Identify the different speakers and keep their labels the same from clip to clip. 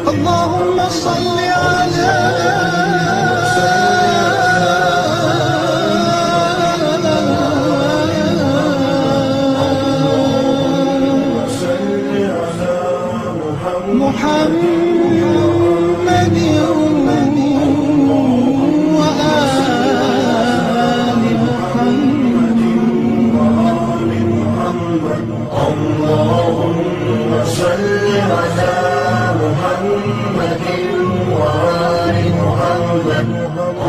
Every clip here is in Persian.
Speaker 1: اللهم صل على محمد وآل محمد. اللهم صل على محمد وآل محمد.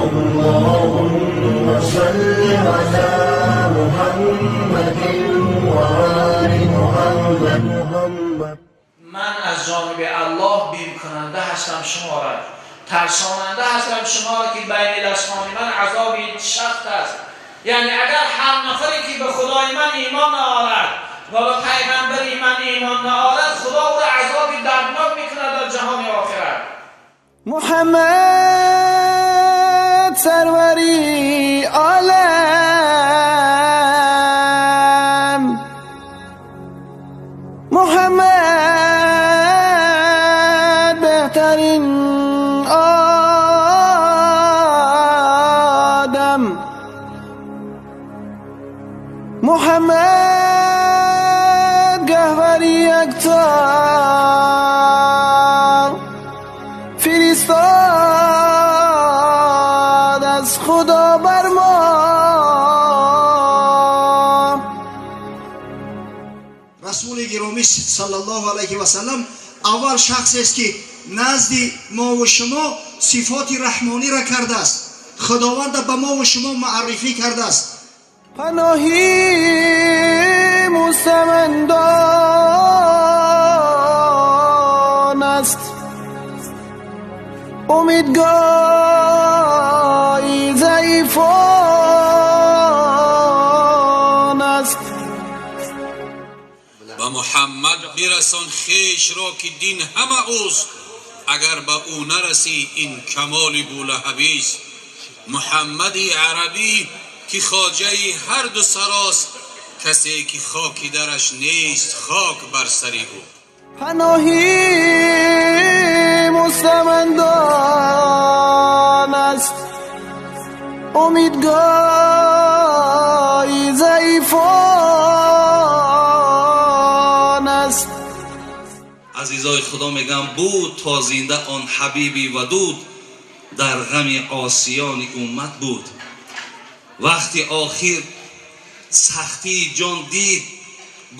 Speaker 1: اللهم صل على محمد وآل محمد.
Speaker 2: من از جانب الله بیم کننده هستم شما را، ترساننده هستم شما را که بین دستان من عذابی سخت است. یعنی اگر هر نفری که به خدای من ایمان نآورد و به پیغمبر من ایمان نآورد، خدا او را عذابی دردناک میکند در جهان آخرت.
Speaker 1: محمد سروری عالم، محمد بهترین آدم، محمد گهوری یکتا فرستاد از خدا بر ما.
Speaker 3: رسول گرامی صلی الله علیه و سلم اول شخصی است که نزد ما و شما صفات رحمانی را کرده است، خداوند به ما و شما معرفی کرده است.
Speaker 1: پناهی مستمندان است، امیدگاهی ضعیفان است.
Speaker 4: و محمد برسان خیش را که دین همه اوست، اگر به او نرسی این کمال بولهبی است. محمد عربی که خواجه هر دو سراست، کسی که خاکی درش نیست خاک بر سری او.
Speaker 1: پناهی مستمندان است، امیدگاهی ضعیفان است.
Speaker 5: عزیزای خدا میگم بود تا زنده آن حبیبی ودود، در غم عاصیان امت بود. وقتی آخر سختی جان دید،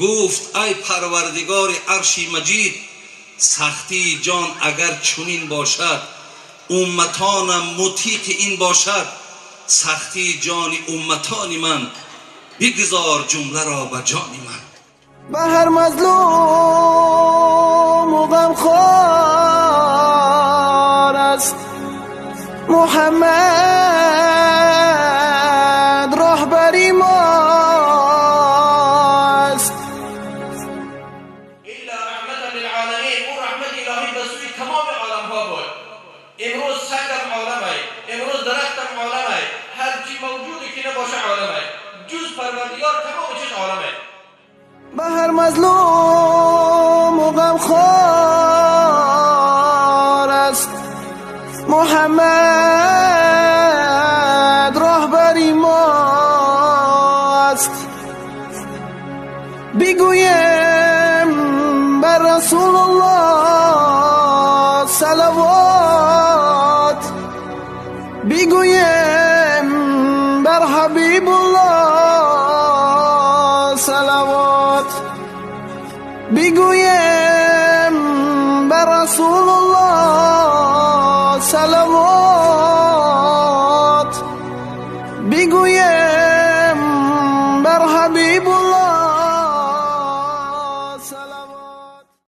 Speaker 5: گفت ای پروردگار عرش مجید، سختی جان اگر چنین باشد، امتانم مطیق این باشد. سختی جان امتان من، بگذار جمله را به جان من.
Speaker 1: به هر مظلوم و غمخوار است محمد، راهبری ماست.
Speaker 2: الا رحمت للعالمین، او رحمت الهی به سوی تمام عالم ها بود. امروز سنگم عالمه، امروز درختم عالمه، هر چی موجودی که نباشه عالمه، جز پروردگار تمام چیز عالمه.
Speaker 1: به هر مظلوم و غمخوار است محمد، راهبری ماست. بگویم بر رسول الله صلوات، بگویم بر حبیب الله صلوات، بگویم بر رسول الله صلوات، بگویم بر حبیب الله